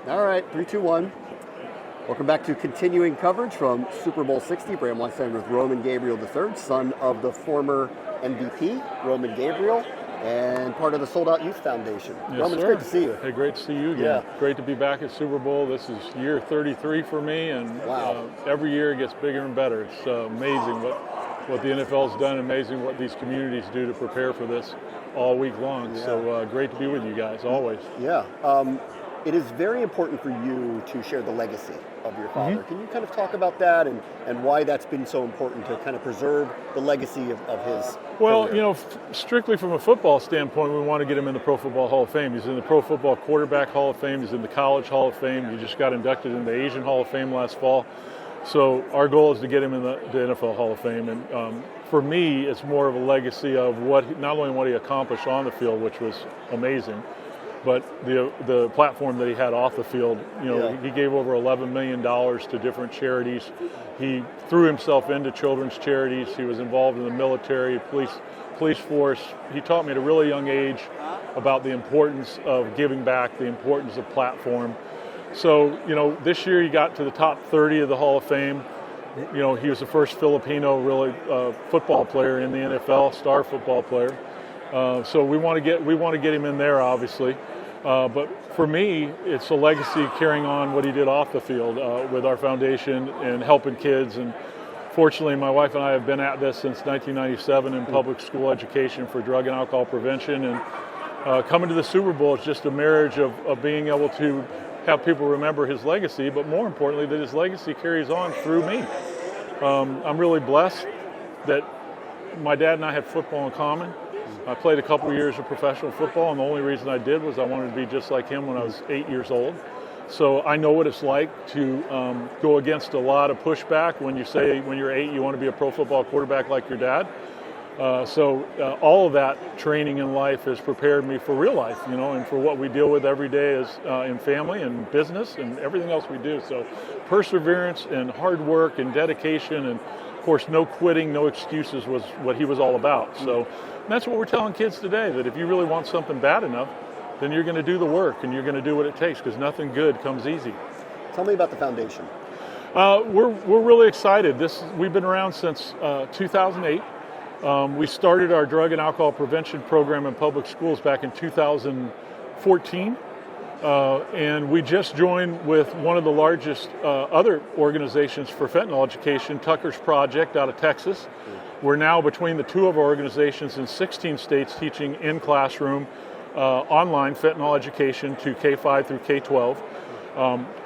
All right, 3, 2, 1. Welcome back to continuing coverage from Super Bowl 60. Bram Weinstein with Roman Gabriel III, son of the former MVP, Roman Gabriel, and part of the Sold Out Youth Foundation. Yes, Roman, it's sir. great to see you. Hey, great to see you again. Yeah. Great to be back at Super Bowl. This is year 33 for me, and Wow. every year it gets bigger and better. It's amazing what the NFL's done, amazing what these communities do to prepare for this all week long. Yeah. So great to be with you guys, always. Yeah. It is very important for you to share the legacy of your father. Mm-hmm. Can you kind of talk about that and why that's been so important to kind of preserve the legacy of his Well, career? you know, strictly from a football standpoint, we want to get him in the Pro Football Hall of Fame. He's in the Pro Football Quarterback Hall of Fame. He's in the College Hall of Fame. He just got inducted in the Asian Hall of Fame last fall. So our goal is to get him in the NFL Hall of Fame. And for me, it's more of a legacy of not only what he accomplished on the field, which was amazing, but the platform that he had off the field. You know, Yeah. he gave over $11 million to different charities. He threw himself into children's charities. He was involved in the military, police force. He taught me at a really young age about the importance of giving back, the importance of platform. So, you know, this year he got to the top 30 of the Hall of Fame. You know, he was the first Filipino really football player in the NFL, star football player. So we want to get him in there, obviously. But for me, it's a legacy carrying on what he did off the field with our foundation and helping kids. And fortunately, my wife and I have been at this since 1997 in public school education for drug and alcohol prevention. And coming to the Super Bowl is just a marriage of being able to have people remember his legacy, but more importantly, that his legacy carries on through me. I'm really blessed that my dad and I had football in common. I played a couple years of professional football, and the only reason I did was I wanted to be just like him when I was 8 years old. So I know what it's like to go against a lot of pushback when you say when you're 8 you want to be a pro football quarterback like your dad. So all of that training in life has prepared me for real life, you know, and for what we deal with every day is in family and business and everything else we do. So perseverance and hard work and dedication and, of course, no quitting, no excuses was what he was all about. So that's what we're telling kids today, that if you really want something bad enough, then you're going to do the work and you're going to do what it takes because nothing good comes easy. Tell me about the foundation. We're really excited. We've been around since 2008. We started our drug and alcohol prevention program in public schools back in 2014. And we just joined with one of the largest other organizations for fentanyl education, Tucker's Project out of Texas. We're now between the two of our organizations in 16 states teaching in classroom online fentanyl education to K-5 through K-12.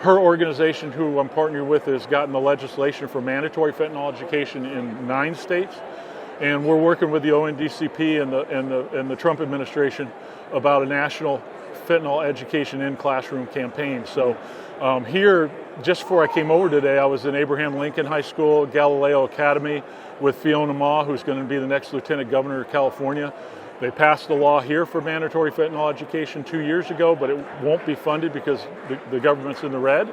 Her organization, who I'm partnered with, has gotten the legislation for mandatory fentanyl education in 9 states. And we're working with the ONDCP and the Trump administration about a national fentanyl education in classroom campaign. So here, just before I came over today, I was in Abraham Lincoln High School, Galileo Academy with Fiona Ma, who's going to be the next Lieutenant Governor of California. They passed a law here for mandatory fentanyl education 2 years ago, but it won't be funded because the government's in the red.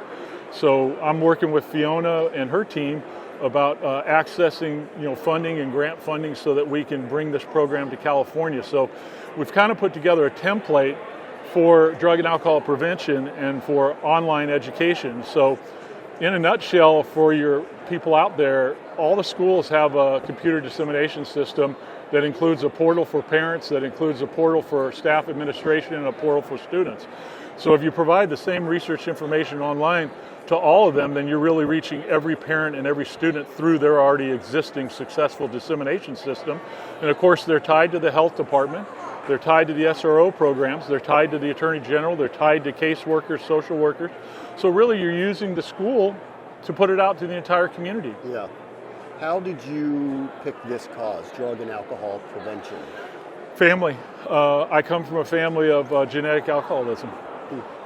So I'm working with Fiona and her team about accessing, you know, funding and grant funding so that we can bring this program to California. So we've kind of put together a template for drug and alcohol prevention and for online education. So in a nutshell, for your people out there, all the schools have a computer dissemination system that includes a portal for parents, that includes a portal for staff administration, and a portal for students. So if you provide the same research information online to all of them, then you're really reaching every parent and every student through their already existing successful dissemination system. And of course, they're tied to the health department, they're tied to the SRO programs, they're tied to the Attorney General, they're tied to caseworkers, social workers. So really you're using the school to put it out to the entire community. Yeah. How did you pick this cause, drug and alcohol prevention? Family. I come from a family of genetic alcoholism.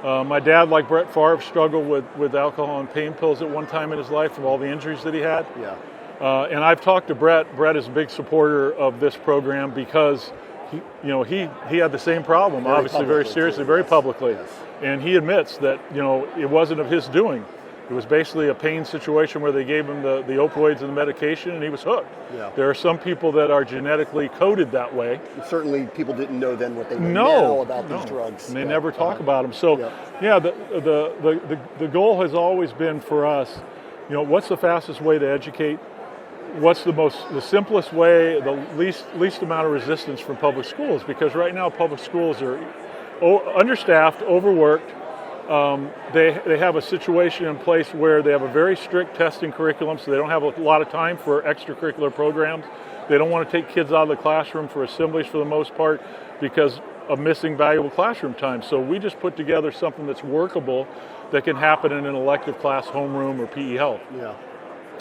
My dad, like Brett Favre, struggled with alcohol and pain pills at one time in his life from all the injuries that he had. Yeah. And I've talked to Brett. Brett is a big supporter of this program because he had the same problem, very seriously, very publicly. Yes. And he admits that, you know, it wasn't of his doing It was basically a pain situation where they gave him the opioids and the medication, and he was hooked. Yeah. There are some people that are genetically coded that way. Certainly, people didn't know then what they know now about these drugs. And they never talk about them. So, the goal has always been for us, what's the fastest way to educate? What's the simplest way, the least amount of resistance from public schools? Because right now, public schools are understaffed, overworked. They have a situation in place where they have a very strict testing curriculum, so they don't have a lot of time for extracurricular programs. They don't want to take kids out of the classroom for assemblies for the most part because of missing valuable classroom time. So we just put together something that's workable that can happen in an elective class, homeroom, or PE health. Yeah.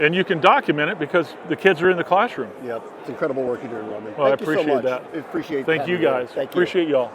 And you can document it because the kids are in the classroom. Yep. It's incredible work you're doing, Roman. Well, Thank you so much. that. Appreciate Thank you guys. Thank you. Appreciate y'all.